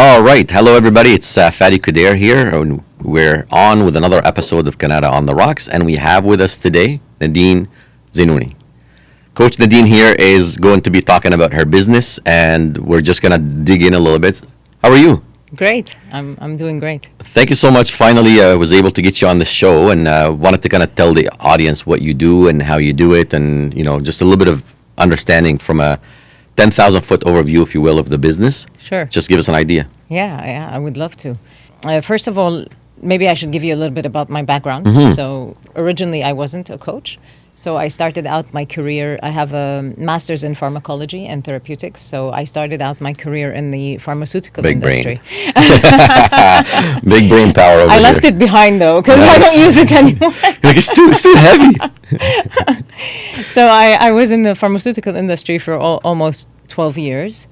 All right. Hello, everybody. It's Fadi Kudair here. And we're on with another episode of Kanata on the Rocks. And we have with us today Nadine Zeinoun. Coach Nadine here is going to be talking about her business, and we're just going to dig in a little bit. How are you? Great. I'm doing great. Thank you so much. Finally, I was able to get you on the show, and wanted to kind of tell the audience what you do and how you do it, and just a little bit of understanding from a 10,000 foot overview, if you will, of the business. Sure. Just give us an idea. Yeah, I would love to. First of all, maybe I should give you a little bit about my background. So originally I wasn't a coach. So I started out my career, I have a master's in pharmacology and therapeutics. So I started out my career in the pharmaceutical industry. Big brain power over I here. left it behind though, because I don't use it anymore. Like, it's too heavy. So I was in the pharmaceutical industry for almost 12 years.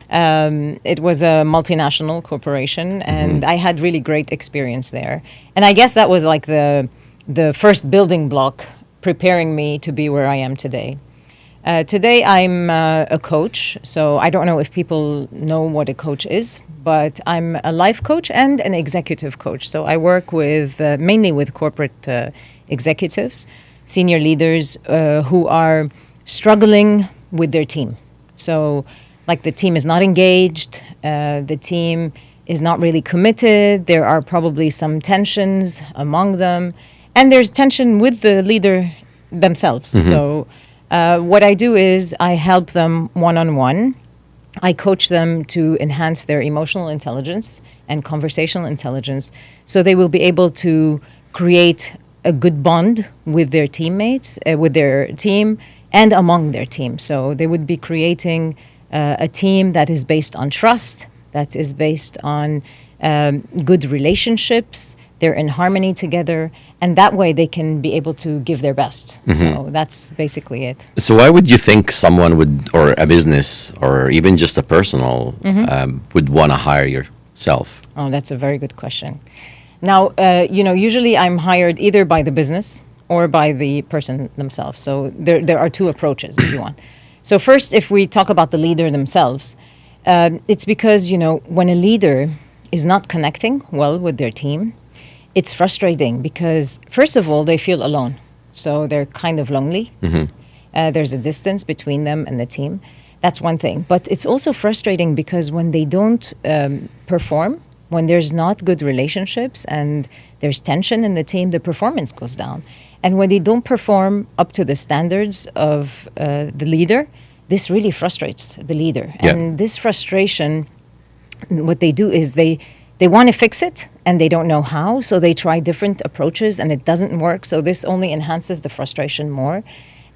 It was a multinational corporation, and I had really great experience there. And I guess that was like the first building block preparing me to be where I am today. Today I'm a coach, so I don't know if people know what a coach is, but I'm a life coach and an executive coach. So I work with mainly with corporate executives, senior leaders who are struggling with their team. So like the team is not engaged, the team is not really committed, there are probably some tensions among them, and there's tension with the leader themselves. So what I do is I help them one-on-one. I coach them to enhance their emotional intelligence and conversational intelligence so they will be able to create a good bond with their teammates, with their team, and among their team. So they would be creating a team that is based on trust, that is based on good relationships, they're in harmony together, and that way they can be able to give their best. So that's basically it. So why would you think someone would, or a business, or even just a personal, would want to hire yourself? Oh, that's a very good question. Now, usually I'm hired either by the business or by the person themselves. So there are two approaches, if you want. So first, if we talk about the leader themselves, it's because, when a leader is not connecting well with their team, it's frustrating because, first of all, they feel alone. So they're kind of lonely. There's a distance between them and the team. That's one thing. But it's also frustrating because when they don't perform, when there's not good relationships and there's tension in the team, the performance goes down. And when they don't perform up to the standards of the leader, this really frustrates the leader. Yeah. And this frustration, what they do is they want to fix it and they don't know how, so they try different approaches and it doesn't work. So this only enhances the frustration more.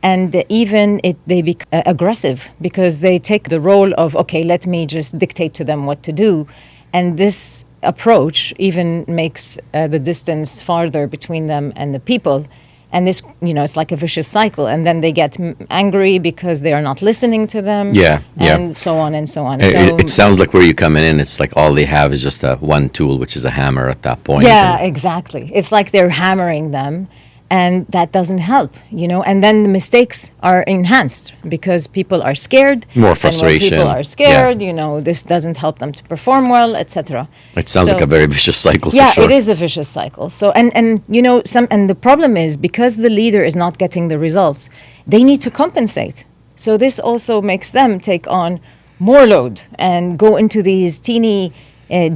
And even they become aggressive because they take the role of, okay, let me just dictate to them what to do. And this approach even makes the distance farther between them and the people. And this, it's like a vicious cycle. And then they get angry because they are not listening to them. And so on and so on. It sounds like where you come in, it's like all they have is just one tool, which is a hammer at that point. Yeah, exactly. It's like they're hammering them. And that doesn't help, and then the mistakes are enhanced because people are scared. More frustration. And when people are scared, this doesn't help them to perform well, etc. It sounds like a very vicious cycle. Yeah, for sure. It is a vicious cycle. So, and the problem is because the leader is not getting the results, they need to compensate. So this also makes them take on more load and go into these teeny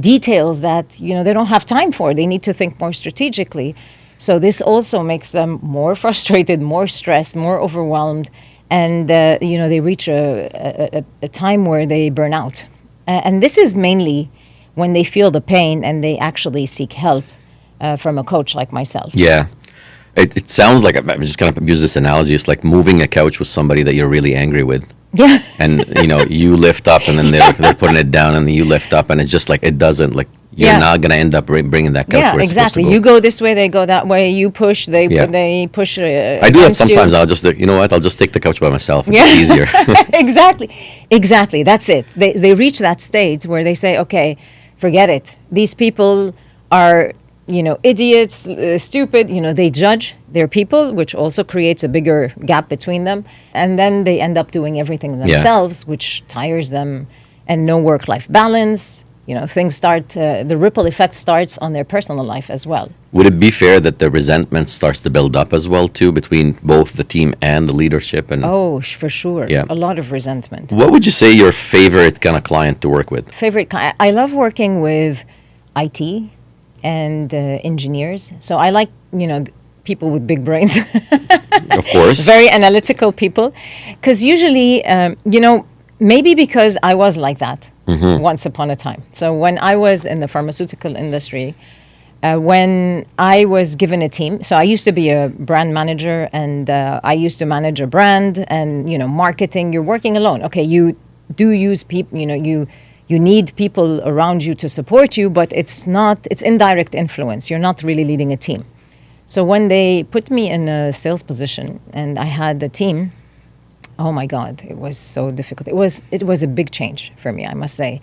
details that, they don't have time for. They need to think more strategically. So this also makes them more frustrated, more stressed, more overwhelmed, and they reach a time where they burn out. And this is mainly when they feel the pain and they actually seek help from a coach like myself. Yeah. It sounds like, I'm just going to use this analogy, it's like moving a couch with somebody that you're really angry with. Yeah. And, you lift up and then they're putting it down and then you lift up and it's just like, it doesn't, like, you're not going to end up bringing that couch where it's exactly. supposed to go. You go this way, they go that way. You push, they push. I do that sometimes. I'll just, I'll just take the couch by myself. It's easier. Exactly. That's it. They reach that stage where they say, okay, forget it. These people are, idiots, stupid. They judge their people, which also creates a bigger gap between them. And then they end up doing everything themselves, which tires them, and no work-life balance. things start, the ripple effect starts on their personal life as well. Would it be fair that the resentment starts to build up as well too between both the team and the leadership? And Oh, for sure. Yeah. A lot of resentment. what would you say your favorite kind of client to work with? I love working with IT and engineers. So I like, people with big brains, Of course. very analytical people. Because usually, maybe because I was like that once upon a time. So when I was in the pharmaceutical industry, when I was given a team, so I used to be a brand manager, and I used to manage a brand and, marketing. You're working alone. Okay, you do use people, you need people around you to support you, but it's indirect influence. You're not really leading a team. So when they put me in a sales position and I had a team, oh my God, it was so difficult. It was a big change for me, I must say,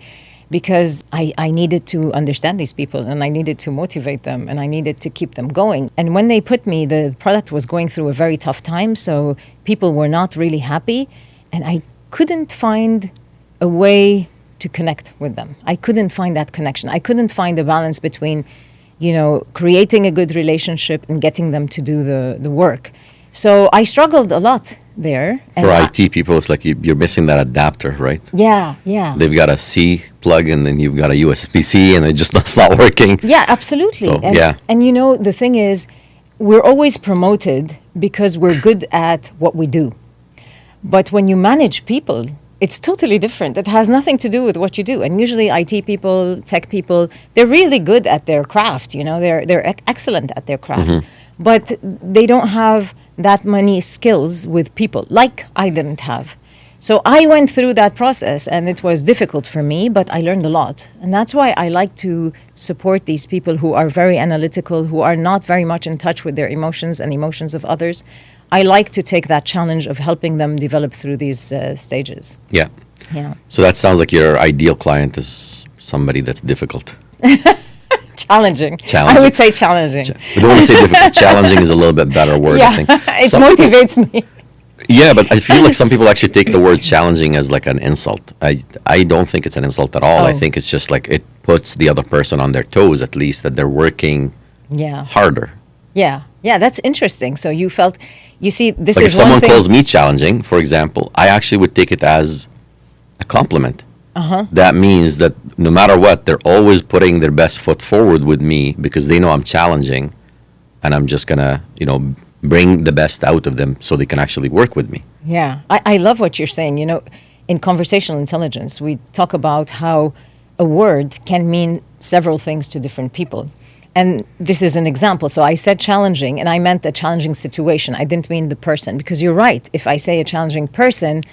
because I needed to understand these people, and I needed to motivate them, and I needed to keep them going. And when they put me, the product was going through a very tough time, so people were not really happy, and I couldn't find a way to connect with them. I couldn't find that connection. I couldn't find a balance between, creating a good relationship and getting them to do the work. So I struggled a lot there. For IT people, it's like you're missing that adapter, right? Yeah. They've got a C plug and then you've got a USB-C and it's not working. Yeah, absolutely. So, and the thing is, we're always promoted because we're good at what we do. But when you manage people, it's totally different. It has nothing to do with what you do. And usually IT people, tech people, they're really good at their craft. They're excellent at their craft. But they don't have that many skills with people, like I didn't have. So I went through that process, and it was difficult for me, but I learned a lot. And that's why I like to support these people who are very analytical, who are not very much in touch with their emotions and emotions of others. I like to take that challenge of helping them develop through these stages. Yeah. Yeah. So that sounds like your ideal client is somebody that's difficult. Challenging. Challenging. I would say challenging. We don't want to say difficult. Challenging is a little bit better word, I think. It Some people- motivates me. Yeah, but I feel like some people actually take the word challenging as like an insult. I don't think it's an insult at all. I Oh. think it's just like it puts the other person on their toes, at least, that they're working Yeah. harder. Yeah. Yeah, that's interesting. So you felt, this Like if is someone one thing. calls me challenging, for example, I actually would take it as a compliment. That means that no matter what, they're always putting their best foot forward with me because they know I'm challenging, and I'm just gonna, bring the best out of them so they can actually work with me. Yeah, I love what you're saying. In conversational intelligence, we talk about how a word can mean several things to different people. And this is an example. So I said challenging, and I meant a challenging situation. I didn't mean the person, because you're right. If I say a challenging person,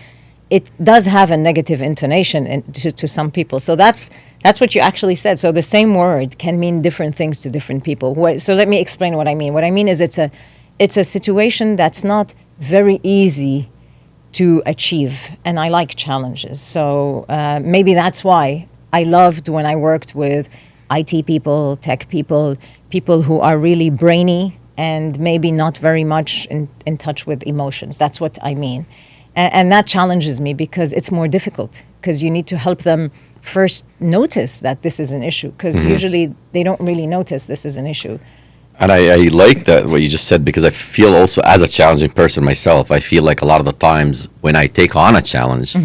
it does have a negative intonation to some people. So that's what you actually said. So the same word can mean different things to different people. So let me explain what I mean. What I mean is it's a situation that's not very easy to achieve, and I like challenges. So maybe that's why I loved when I worked with IT people, tech people, people who are really brainy and maybe not very much in touch with emotions. That's what I mean. And that challenges me because it's more difficult, because you need to help them first notice that this is an issue, because usually they don't really notice this is an issue. And I like that what you just said, because I feel also as a challenging person myself, I feel like a lot of the times when I take on a challenge,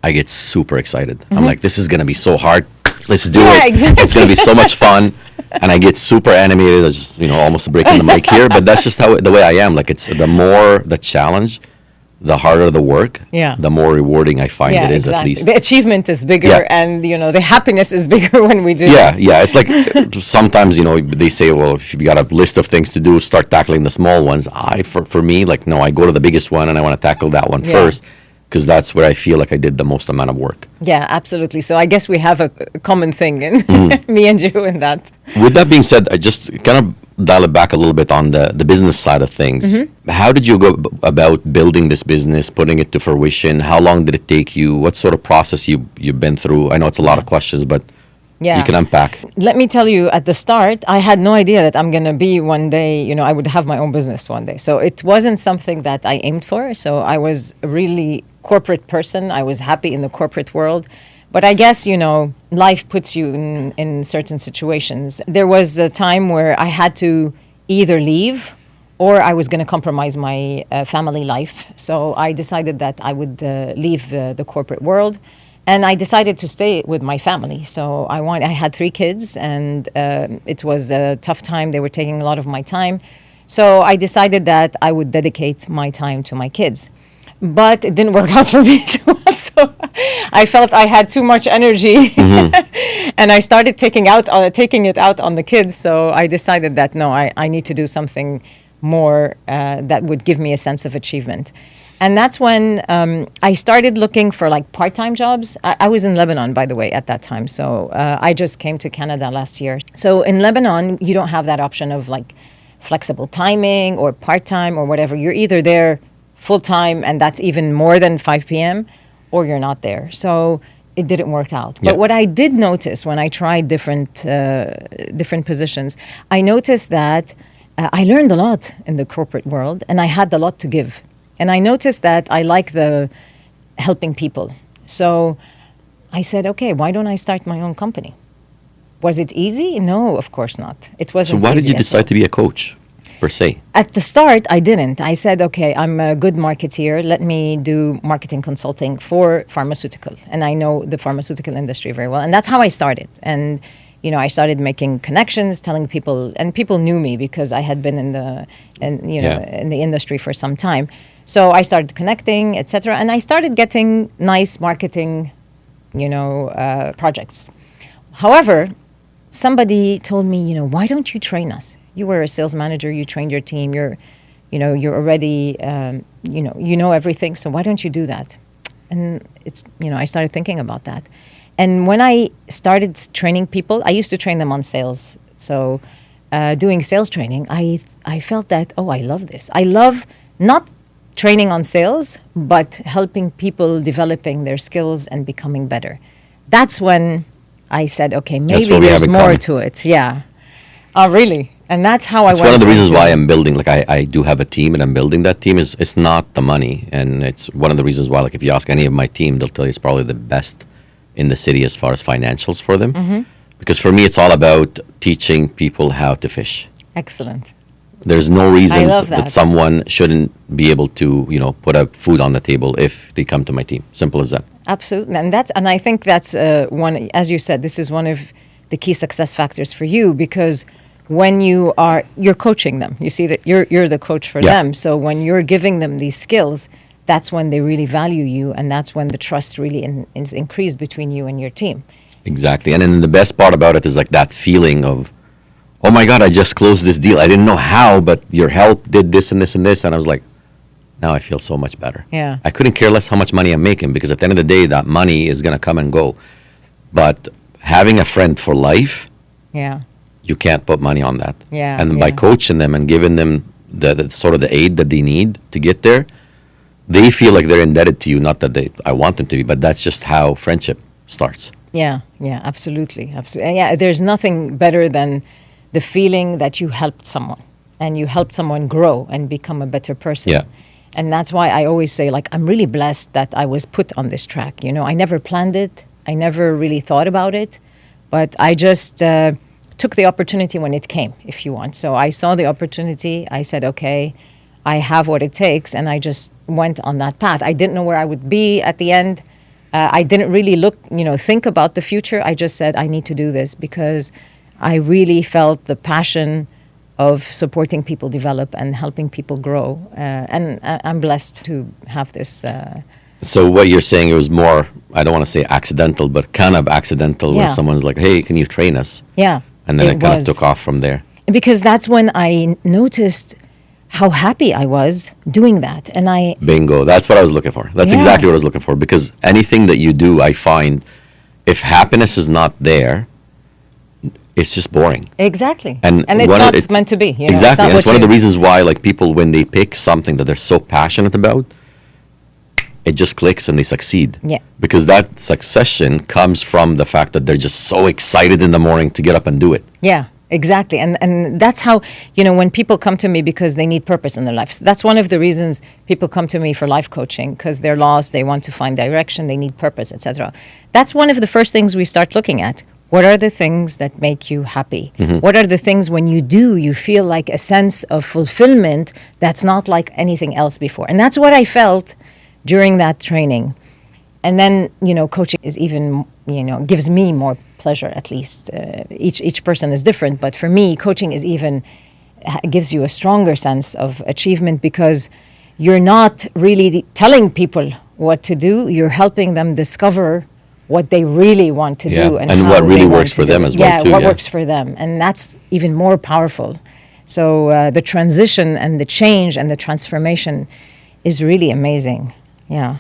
I get super excited. I'm like, this is going to be so hard. Let's do it. Exactly. It's going to be so much fun. And I get super animated. I just, almost breaking the mic here. But that's just the way I am. Like, it's the more the challenge, the harder the work, the more rewarding I find it is, exactly. at least. The achievement is bigger, Yeah. and the happiness is bigger when we do. Yeah. It's like sometimes, they say, well, if you've got a list of things to do, start tackling the small ones. For me, like, no, I go to the biggest one and I want to tackle that one first, because that's where I feel like I did the most amount of work. Yeah, absolutely. So I guess we have a common thing in me and you in that. With that being said, I just kind of dial it back a little bit on the business side of things. How did you go about building this business, putting it to fruition? How long did it take you? What sort of process you've been through? I know it's a lot of questions, but you can unpack. Let me tell you, at the start, I had no idea that I'm going to be one day, I would have my own business one day. So it wasn't something that I aimed for. So I was a really corporate person. I was happy in the corporate world. But I guess, life puts you in certain situations. There was a time where I had to either leave or I was going to compromise my family life. So I decided that I would leave the corporate world. And I decided to stay with my family. So I had 3 kids, and it was a tough time. They were taking a lot of my time. So I decided that I would dedicate my time to my kids. But it didn't work out for me too much. So I felt I had too much energy. And I started taking it out on the kids. So I decided that, no, I need to do something more that would give me a sense of achievement. And that's when I started looking for like part-time jobs. I was in Lebanon, by the way, at that time. So I just came to Canada last year. So in Lebanon, you don't have that option of like flexible timing or part-time or whatever. You're either there full-time, and that's even more than 5 p.m., or you're not there. So it didn't work out. Yeah. But what I did notice when I tried different positions, I noticed that I learned a lot in the corporate world, and I had a lot to give. And I noticed that I like the helping people. So I said, okay, why don't I start my own company? Was it easy? No, of course not. It wasn't. So why did easy you decide to be a coach, per se? At the start, I didn't. I said, okay, I'm a good marketeer. Let me do marketing consulting for pharmaceutical. And I know the pharmaceutical industry very well. And that's how I started. And, I started making connections, telling people, and people knew me because I had been in the industry for some time. So I started connecting, etc. And I started getting nice marketing, projects. However, somebody told me, why don't you train us? You were a sales manager. You trained your team. You're already, you know everything. So why don't you do that? And I started thinking about that. And when I started training people, I used to train them on sales. So doing sales training, I felt that, I love this. I love not training on sales, but helping people developing their skills and becoming better. That's when I said, okay, maybe there's more to it. Yeah. Oh, really? And that's how It's one of the reasons why I'm building, like I do have a team, and I'm building that team. It's not the money. And it's one of the reasons why, like if you ask any of my team, they'll tell you it's probably the best in the city as far as financials for them. Mm-hmm. Because for me, it's all about teaching people how to fish. Excellent. There's no reason that someone shouldn't be able to, put up food on the table if they come to my team. Simple as that. Absolutely. And I think that's one, as you said, this is one of the key success factors for you, because when you're coaching them, you see that you're the coach for them. So when you're giving them these skills, that's when they really value you, and that's when the trust really is increased between you and your team. Exactly. And then the best part about it is like that feeling of, oh my God, I just closed this deal. I didn't know how, but your help did this and this and this. And I was like, now I feel so much better. Yeah. I couldn't care less how much money I'm making, because at the end of the day, that money is going to come and go. But having a friend for life, you can't put money on that. Yeah. And by coaching them and giving them the sort of the aid that they need to get there, they feel like they're indebted to you. Not that I want them to be, but that's just how friendship starts. Yeah, absolutely. Yeah, there's nothing better than the feeling that you helped someone, and you helped someone grow and become a better person. Yeah. And that's why I always say, like, I'm really blessed that I was put on this track. I never planned it. I never really thought about it, but I just took the opportunity when it came, if you want. So I saw the opportunity. I said, okay, I have what it takes, and I just went on that path. I didn't know where I would be at the end. I didn't really think about the future. I just said, I need to do this because I really felt the passion of supporting people develop and helping people grow. And I'm blessed to have this. So what you're saying, it was more, I don't want to say accidental, but kind of accidental when someone's like, hey, can you train us? Yeah. And then it kind of took off from there. Because that's when I noticed how happy I was doing that. And Bingo. That's what I was looking for. That's exactly what I was looking for. Because anything that you do, I find, if happiness is not there, it's just boring. Exactly. And it's not meant to be. Exactly. And it's one of the reasons why, like, people, when they pick something that they're so passionate about, it just clicks and they succeed. Yeah. Because that succession comes from the fact that they're just so excited in the morning to get up and do it. Yeah. Exactly. And that's how, when people come to me because they need purpose in their lives. That's one of the reasons people come to me for life coaching, because they're lost, they want to find direction, they need purpose, etc. That's one of the first things we start looking at. What are the things that make you happy? What are the things when you do, you feel like a sense of fulfillment that's not like anything else before? And that's what I felt during that training. And then, coaching is even, gives me more pleasure, at least. Each person is different. But for me, coaching is even, gives you a stronger sense of achievement, because you're not really telling people what to do. You're helping them discover what they really want to do. And what really works for them as well, too. What works for them. And that's even more powerful. So the transition and the change and the transformation is really amazing. Yeah.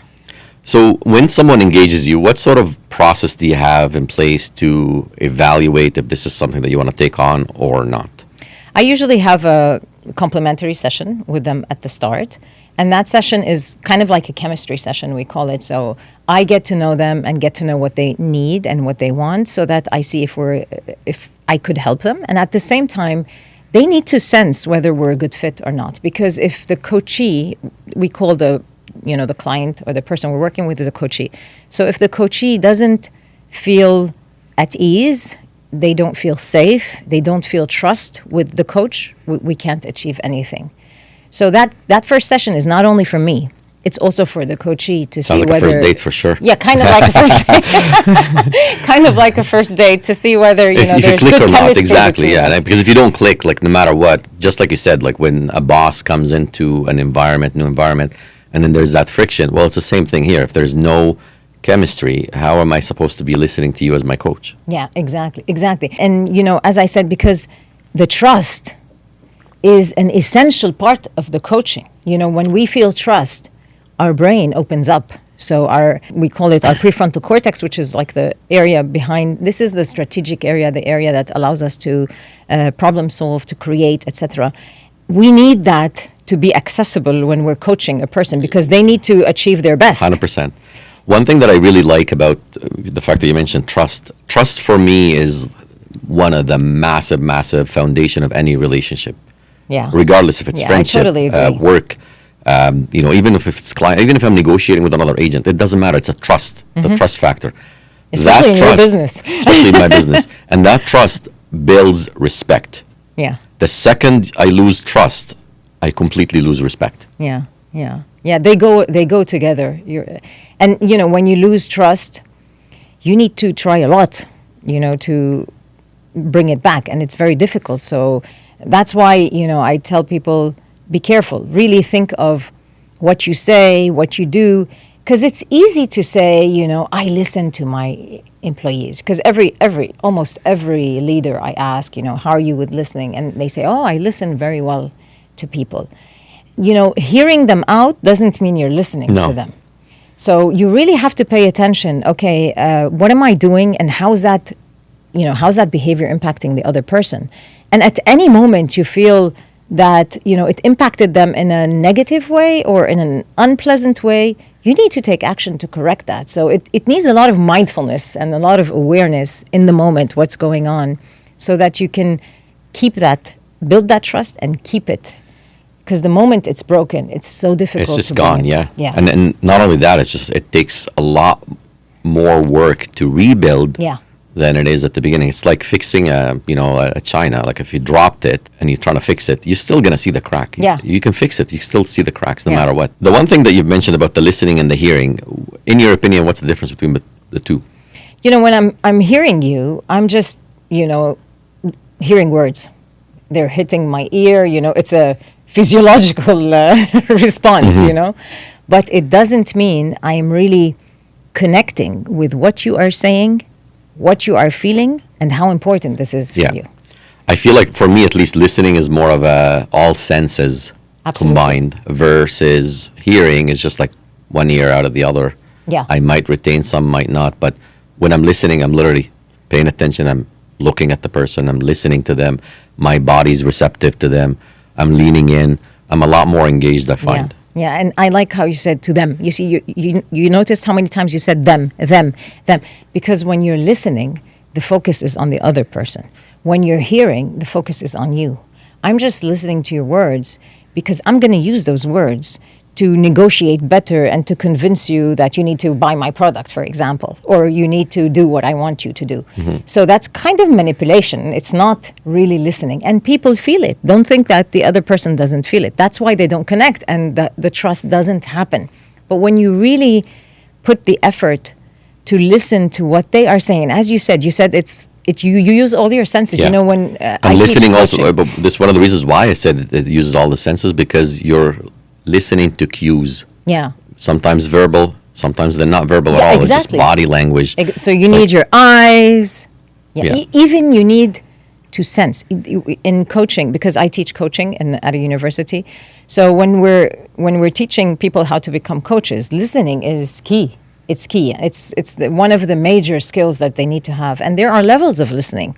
So when someone engages you, what sort of process do you have in place to evaluate if this is something that you want to take on or not? I usually have a complimentary session with them at the start. And that session is kind of like a chemistry session, we call it. So I get to know them and get to know what they need and what they want, so that I see if I could help them. And at the same time, they need to sense whether we're a good fit or not. Because if the coachee, we call the client or the person we're working with is a coachee. So if the coachee doesn't feel at ease, they don't feel safe, they don't feel trust with the coach, we can't achieve anything. So that first session is not only for me, it's also for the coachee to Sounds see like whether... a first date for sure. Yeah, kind of like a first date. Kind of like a first date to see whether, if there's you click good or not, chemistry exactly, between yeah. us. Because if you don't click, like no matter what, just like you said, like when a boss comes into an environment, new environment, and then there's that friction, well, it's the same thing here. If there's no chemistry, how am I supposed to be listening to you as my coach? Yeah, exactly. And, as I said, because the trust is an essential part of the coaching. When we feel trust, our brain opens up. So we call it our prefrontal cortex, which is like the area behind, this is the strategic area, the area that allows us to problem solve, to create, etc. We need that to be accessible when we're coaching a person, because they need to achieve their best. 100%. One thing that I really like about the fact that you mentioned trust for me is one of the massive foundation of any relationship. Yeah. Regardless if it's friendship, I totally agree. Work, even if it's client, even if I'm negotiating with another agent, it doesn't matter. It's a trust, the trust factor. Especially in your business. Especially in my business. And that trust builds respect. Yeah. The second I lose trust, I completely lose respect. Yeah. They go together. And when you lose trust, you need to try a lot, to bring it back, and it's very difficult. So that's why I tell people, be careful. Really think of what you say, what you do, because it's easy to say, I listen to my employees. Because almost every leader I ask, how are you with listening, and they say, oh, I listen very well to people. Hearing them out doesn't mean you're listening to them. So you really have to pay attention. Okay, what am I doing, and how's that behavior impacting the other person? And at any moment you feel that it impacted them in a negative way or in an unpleasant way, you need to take action to correct that. So it needs a lot of mindfulness and a lot of awareness in the moment, what's going on, so that you can build that trust and keep it. Because the moment it's broken, it's so difficult. It's just to gone, bring yeah. And not only that, it takes a lot more work to rebuild than it is at the beginning. It's like fixing a china. Like if you dropped it and you're trying to fix it, you're still gonna see the crack. Yeah. You can fix it. You still see the cracks no matter what. The one thing that you've mentioned about the listening and the hearing, in your opinion, what's the difference between the two? When I'm hearing you, I'm just hearing words. They're hitting my ear. It's a physiological response, but it doesn't mean I am really connecting with what you are saying, what you are feeling, and how important this is for you. I feel like for me, at least, listening is more of a all senses combined versus hearing is just like one ear out of the other. Yeah. I might retain some, might not, but when I'm listening, I'm literally paying attention. I'm looking at the person. I'm listening to them. My body's receptive to them. I'm leaning in. I'm a lot more engaged, I find. Yeah, and I like how you said to them. You see, you noticed how many times you said them. Because when you're listening, the focus is on the other person. When you're hearing, the focus is on you. I'm just listening to your words because I'm going to use those words to negotiate better and to convince you that you need to buy my product, for example, or you need to do what I want you to do. So that's kind of manipulation. It's not really listening. And people feel it. Don't think that the other person doesn't feel it. That's why they don't connect and the trust doesn't happen. But when you really put the effort to listen to what they are saying, as you said you use all your senses. Yeah. You know, when I And listening teach also, coaching- but this is one of the reasons why I said it uses all the senses, because you're listening to cues. Yeah. Sometimes verbal, sometimes they're not verbal Yeah, at all. exactly. It's just body language. So you need your eyes. Yeah. Yeah. Even you need to sense in coaching, because I teach coaching at a university. So when we're teaching people how to become coaches, listening is key. It's key. It's one of the major skills that they need to have. And there are levels of listening.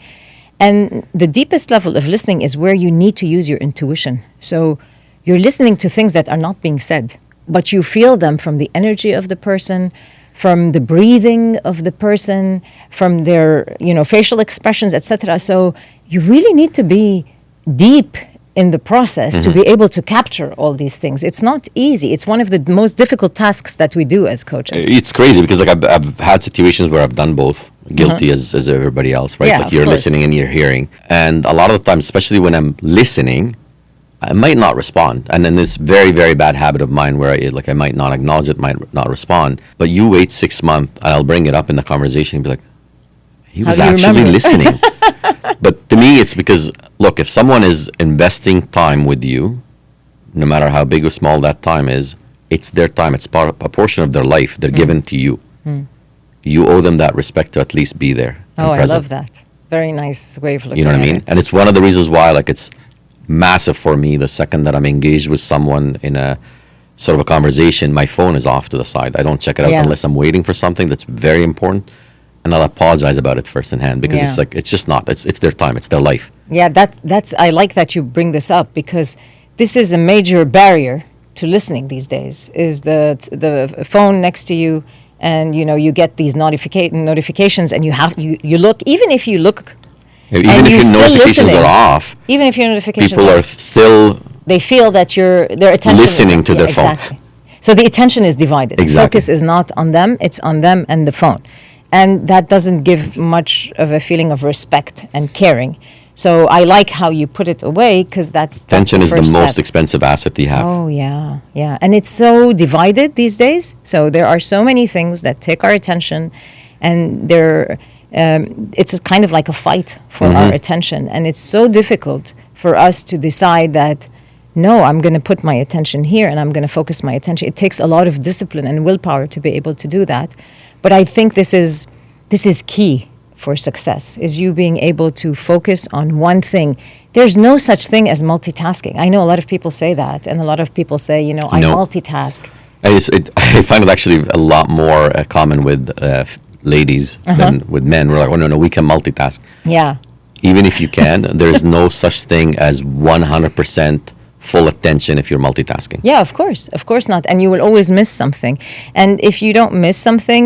And the deepest level of listening is where you need to use your intuition. So you're listening to things that are not being said, but you feel them from the energy of the person, from the breathing of the person, from their, facial expressions, etc. So you really need to be deep in the process to be able to capture all these things. It's not easy. It's one of the most difficult tasks that we do as coaches. It's crazy because I've had situations where I've done both, guilty as everybody else, right? Yeah, like of you're course. listening and you're hearing. And a lot of the time, especially when I'm listening, I might not respond. And then this very, very bad habit of mine where I might not acknowledge it, might not respond. But you wait 6 months and I'll bring it up in the conversation and be like, he How was do you actually remember? listening. But to me, it's because, look, if someone is investing time with you, no matter how big or small that time is, it's their time. It's a portion of their life. They're given to you. You owe them that respect to at least be there. and Oh, I present. love that. Very nice way of looking You know what at I mean? it. And it's one of the reasons why, it's massive for me. The second that I'm engaged with someone in a sort of a conversation, my phone is off to the side. I don't check it out Yeah. unless I'm waiting for something that's very important. And I'll apologize about it first in hand because Yeah. it's just not. It's their time. It's their life. Yeah, that's. I like that you bring this up because this is a major barrier to listening these days. Is the phone next to you, and you get these notifications, and you look. Even if you look, Even And if you're your still notifications listening. are off, even if your notifications, people are still they feel that their attention Listening is, to their phone. Exactly. So the attention is divided. Exactly. The focus is not on them; it's on them and the phone, and that doesn't give much of a feeling of respect and caring. So I like how you put it away because that's attention is the first most step. expensive asset you have. Oh yeah, and it's so divided these days. So there are so many things that take our attention, and it's a kind of like a fight for our attention, and it's so difficult for us to decide that no, I'm going to put my attention here and I'm going to focus my attention. It takes a lot of discipline and willpower to be able to do that, but I think this is key for success, is you being able to focus on one thing. There's no such thing as multitasking. I know a lot of people say that, and a lot of people say, I No. multitask. I find it actually a lot more common with ladies than with men. We're like, oh, no, we can multitask. Yeah. Even if you can, there's no such thing as 100% full attention if you're multitasking. Yeah, of course not. And you will always miss something. And if you don't miss something,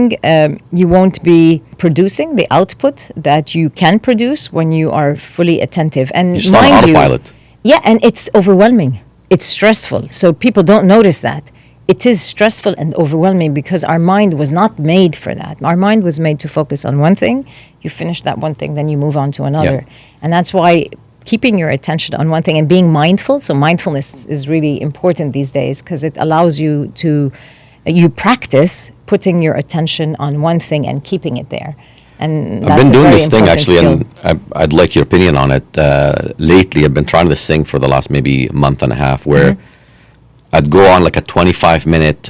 you won't be producing the output that you can produce when you are fully attentive. And You're just on mind you, autopilot. yeah, and it's overwhelming. It's stressful. So people don't notice that. It is stressful and overwhelming because our mind was not made for that. Our mind was made to focus on one thing. You finish that one thing, then you move on to another. And that's why keeping your attention on one thing and being mindful. So mindfulness is really important these days because it allows you you practice putting your attention on one thing and keeping it there. And I've that's been a doing very this thing important actually, skill. and I'd like your opinion on it. Lately, I've been trying this thing for the last maybe month and a half where I'd go on like a 25-minute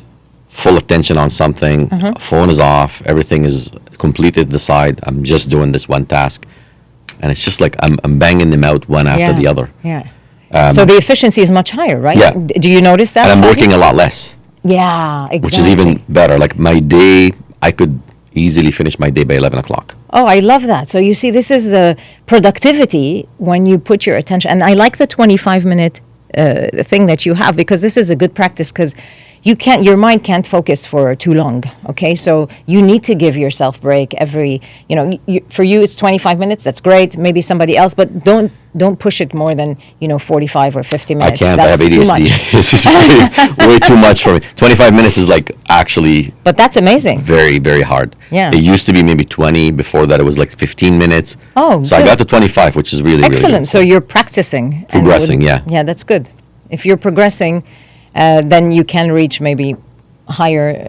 full attention on something, phone is off, everything is completely to the side, I'm just doing this one task. And it's just like I'm banging them out one after the other. Yeah. So the efficiency is much higher, right? Yeah. Do you notice that? And I'm Fadi? working a lot less, Yeah, exactly. which is even better. Like my day, I could easily finish my day by 11 o'clock. Oh, I love that. So you see, this is the productivity when you put your attention. And I like the 25-minute thing that you have because this is a good practice because your mind can't focus for too long. Okay, so you need to give yourself break every, for you it's 25 minutes. That's great. Maybe somebody else, but don't push it more than 45 or 50 I minutes. can't. That's I have ADHD. too much. It's just way too much for me. 25 minutes is like actually But that's amazing. very, very hard. Yeah. It used to be maybe 20. Before that, it was like 15 minutes. Oh, so I good. got to 25, which is really, Excellent. really good. So you're practicing. and Progressing, yeah. Yeah, that's good. If you're progressing, then you can reach maybe higher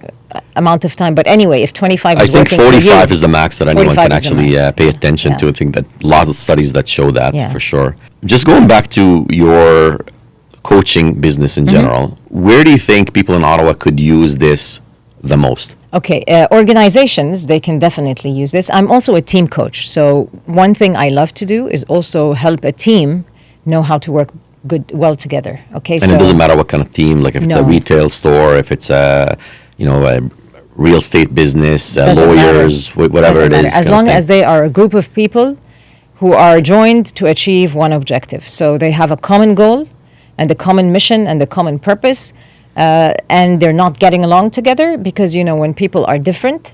amount of time. But anyway, if 25 I is think working for 45 you, is the max that anyone 45 can is the actually max. pay attention Yeah. to. I think that a lot of studies that show that Yeah. for sure. Just going back to your coaching business Mm-hmm. in general, where do you think people in Ottawa could use this the most? Okay, organizations, they can definitely use this. I'm also a team coach. So one thing I love to do is also help a team know how to work well together. Okay, And it doesn't matter what kind of team, like if it's a No. retail store, if it's a real estate business, Doesn't lawyers, whatever Doesn't it matter. is. As kind of long thing. as they are a group of people who are joined to achieve one objective. So they have a common goal and a common mission and a common purpose, and they're not getting along together because, when people are different,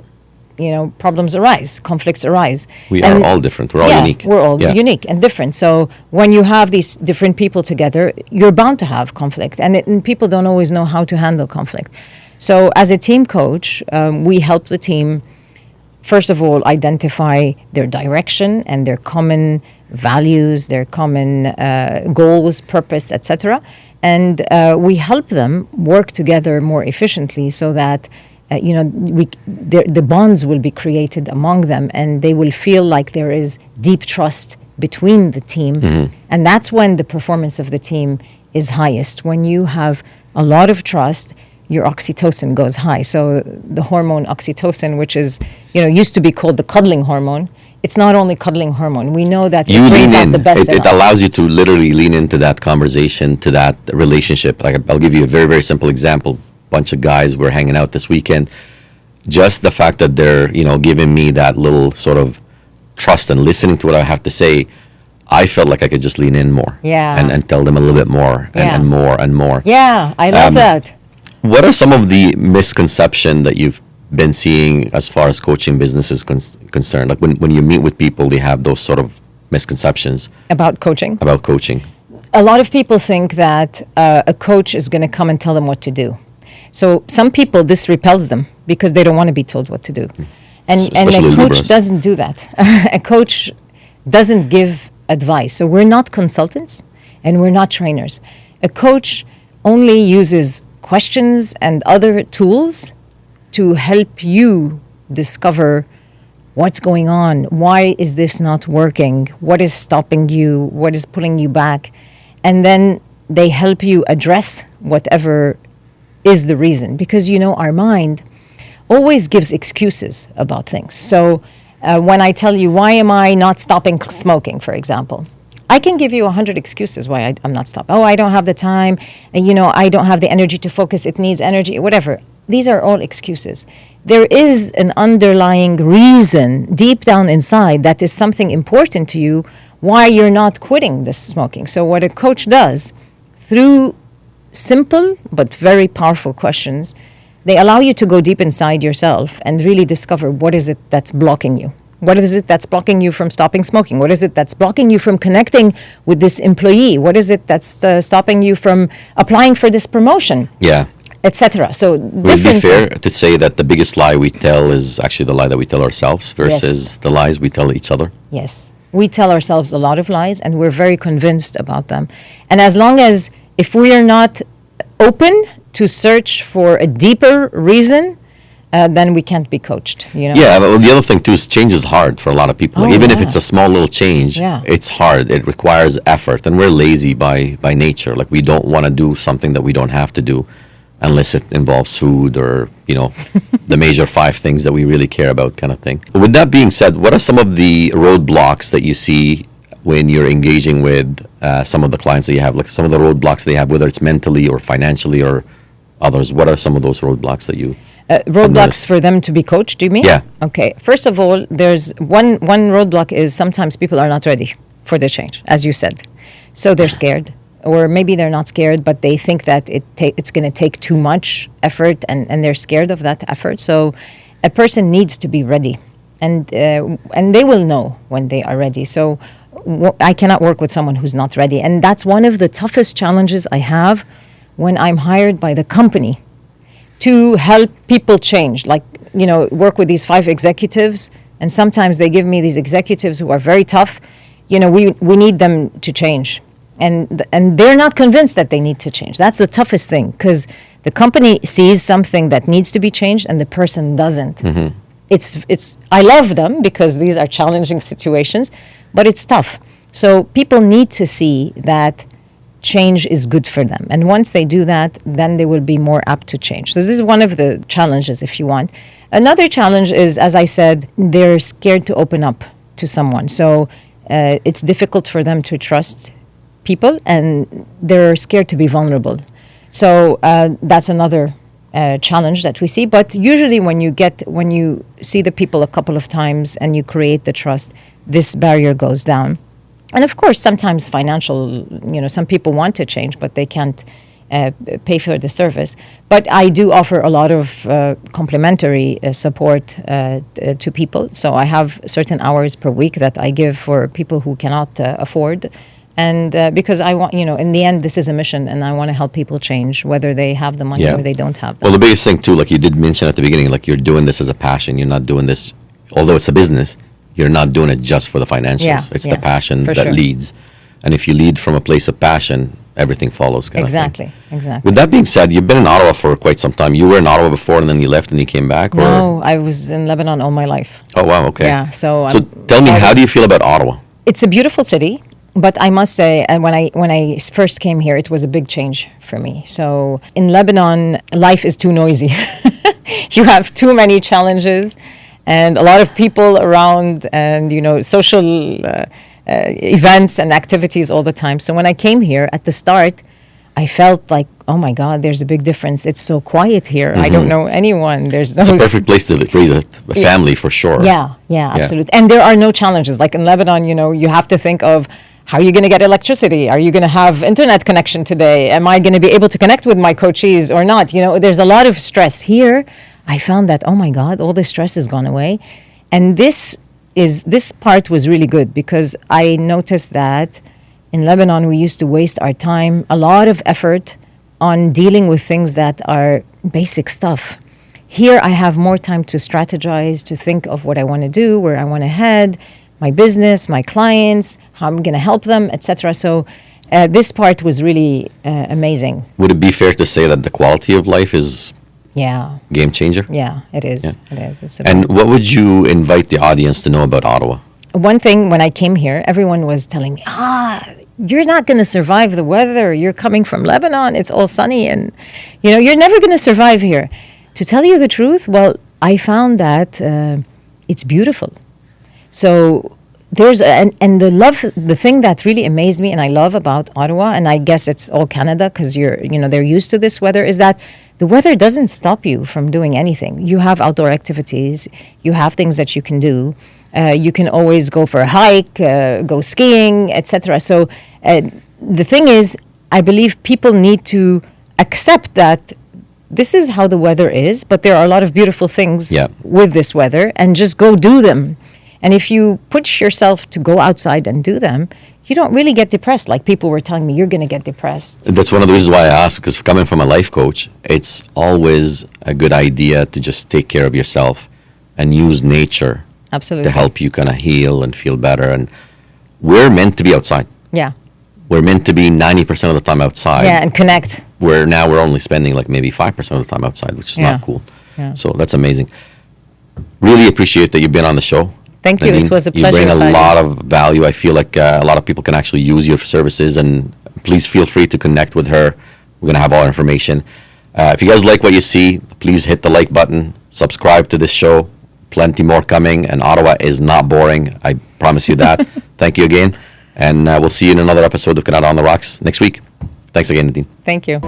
problems arise, conflicts arise. We And- are all different. We're all yeah, unique. We're all Yeah. unique and different. So when you have these different people together, you're bound to have conflict, and people don't always know how to handle conflict. So as a team coach, we help the team, first of all, identify their direction and their common values, their common goals, purpose, etc. And we help them work together more efficiently so that the bonds will be created among them, and they will feel like there is deep trust between the team. And that's when the performance of the team is highest. When you have a lot of trust, your oxytocin goes high. So the hormone oxytocin, which is, used to be called the cuddling hormone, it's not only cuddling hormone. We know that You it brings lean out in. the best in It us. allows you to literally lean into that conversation, to that relationship. Like I'll give you a very, very simple example. Bunch of guys were hanging out this weekend. Just the fact that they're, giving me that little sort of trust and listening to what I have to say, I felt like I could just lean in more. Yeah. And tell them a little bit more Yeah. and more and more. Yeah, I love that. What are some of the misconceptions that you've been seeing as far as coaching business is concerned? Like when you meet with people, they have those sort of misconceptions About coaching. about coaching. A lot of people think that a coach is going to come and tell them what to do. So some people, this repels them because they don't want to be told what to do. And Especially a coach Libras. doesn't do that. A coach doesn't give advice. So we're not consultants and we're not trainers. A coach only uses questions and other tools to help you discover what's going on. Why is this not working? What is stopping you? What is pulling you back? And then they help you address whatever is the reason. Because, our mind always gives excuses about things. So when I tell you, why am I not stopping smoking, for example? I can give you 100 excuses why I'm not stopping. Oh, I don't have the time. And, I don't have the energy to focus. It needs energy, whatever. These are all excuses. There is an underlying reason deep down inside that is something important to you why you're not quitting this smoking. So what a coach does, through simple but very powerful questions, they allow you to go deep inside yourself and really discover what is it that's blocking you. What is it that's blocking you from stopping smoking? What is it that's blocking you from connecting with this employee? What is it that's stopping you from applying for this promotion, Yeah. etc.? So Would it be different. fair to say that the biggest lie we tell is actually the lie that we tell ourselves versus Yes. the lies we tell each other? Yes. We tell ourselves a lot of lies and we're very convinced about them. And as long as, if we are not open to search for a deeper reason, then we can't be coached, Yeah, but the other thing too is change is hard for a lot of people. Like, Oh, even if yeah. it's a small little change, Yeah. it's hard. It requires effort, and we're lazy by nature. Like we don't want to do something that we don't have to do, unless it involves food or the major 5 things that we really care about, kind of thing. With that being said, what are some of the roadblocks that you see when you're engaging with some of the clients that you have? Like some of the roadblocks they have, whether it's mentally or financially or others. What are some of those roadblocks that you? Roadblocks for them to be coached, do you mean? Yeah. Okay. First of all, there's one roadblock is sometimes people are not ready for the change, as you said. So they're scared. or maybe they're not scared, but they think that it's going to take too much effort, and they're scared of that effort. So a person needs to be ready, and they will know when they are ready. So I cannot work with someone who's not ready, and that's one of the toughest challenges I have when I'm hired by the company to help people change. Like, work with these 5 executives, and sometimes they give me these executives who are very tough. We need them to change. And they're not convinced that they need to change. That's the toughest thing, because the company sees something that needs to be changed and the person doesn't. Mm-hmm. It's I love them because these are challenging situations, but it's tough. So people need to see that change is good for them. And once they do that, then they will be more apt to change. So this is one of the challenges, if you want. Another challenge is, as I said, they're scared to open up to someone. So it's difficult for them to trust people, and they're scared to be vulnerable. So that's another challenge that we see. But usually when you see the people a couple of times and you create the trust, this barrier goes down. And of course, sometimes financial, some people want to change, but they can't pay for the service. But I do offer a lot of complimentary support to people. So I have certain hours per week that I give for people who cannot afford. And because I want, in the end, this is a mission, and I want to help people change, whether they have the money or they don't have them. Well, the biggest thing, too, like you did mention at the beginning, like you're doing this as a passion. You're not doing this, although it's a business, you're not doing it just for the financials. It's the passion that leads. And if you lead from a place of passion, everything follows. Exactly. With that being said, you've been in Ottawa for quite some time. You were in Ottawa before, and then you left and you came back? No, I was in Lebanon all my life. Oh, wow, okay. Yeah, so tell me, how do you feel about Ottawa? It's a beautiful city. But I must say, when I first came here, it was a big change for me. So in Lebanon, life is too noisy. You have too many challenges and a lot of people around, and social events and activities all the time. So when I came here at the start, I felt like, oh my God, there's a big difference. It's so quiet here. Mm-hmm. I don't know anyone. It's a perfect place to raise a family for sure. Yeah, absolutely. And there are no challenges. Like in Lebanon, you have to think of, how are you going to get electricity? Are you going to have internet connection today? Am I going to be able to connect with my coachees or not? There's a lot of stress. Here, I found that, oh my God, all the stress has gone away. And this part was really good, because I noticed that in Lebanon, we used to waste our time, a lot of effort on dealing with things that are basic stuff. Here, I have more time to strategize, to think of what I want to do, where I want to head, my business, my clients, how I'm going to help them, etc. So this part was really amazing. Would it be fair to say that the quality of life is game changer? Yeah, it is. Yeah. It is. And what would you invite the audience to know about Ottawa? One thing, when I came here, everyone was telling me, you're not going to survive the weather. You're coming from Lebanon. It's all sunny, and you're never going to survive here. To tell you the truth, well, I found that it's beautiful. So there's the thing that really amazed me and I love about Ottawa, and I guess it's all Canada because they're used to this weather, is that the weather doesn't stop you from doing anything. You have outdoor activities, you have things that you can do. You can always go for a hike, go skiing, etc. So the thing is, I believe people need to accept that this is how the weather is, but there are a lot of beautiful things with this weather, and just go do them. And if you push yourself to go outside and do them, you don't really get depressed. Like people were telling me, you're going to get depressed. That's one of the reasons why I asked, because coming from a life coach, it's always a good idea to just take care of yourself and use nature to help you kind of heal and feel better. And we're meant to be outside. Yeah. We're meant to be 90% of the time outside. Yeah, and connect. Where now we're only spending like maybe 5% of the time outside, which is not cool. Yeah. So that's amazing. Really appreciate that you've been on the show. Thank you. Nadine, it was a pleasure. You bring a lot of value. I feel like a lot of people can actually use your services, and please feel free to connect with her. We're going to have all our information. If you guys like what you see, please hit the like button, subscribe to this show. Plenty more coming, and Ottawa is not boring. I promise you that. Thank you again, and we'll see you in another episode of Kanata on the Rocks next week. Thanks again, Nadine. Thank you.